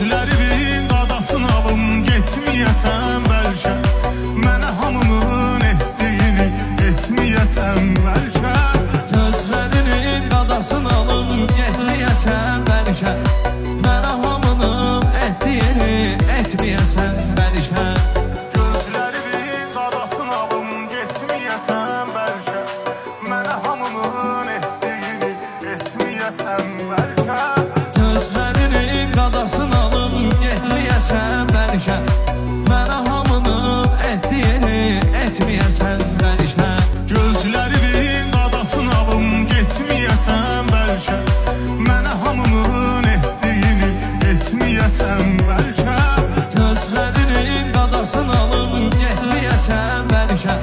Gözlərimin qadasını alım getməyəsən bəlkə. Mənə hamının etdiyini etməyəsən bəlkə. Gözlərinin qadasını alım getməyəsən bəlkə. Mənə hamının etdiyini etməyəsən bəlkə. Gözlərimin qadasını alım getməyəsən bəlkə. Mənə hamının etdiyini etməyəsən bəlkə. Gözlərinin qadasını alım getməyəsən bəlkə. Mənə hamının etdiyini etməyəsən bəlkə. Gözlərimin qadasını alım getməyəsən bəlkə. Mənə hamının etdiyini etməyəsən bəlkə. Gözlərinin qadasını alım getməyəsən bəlkə.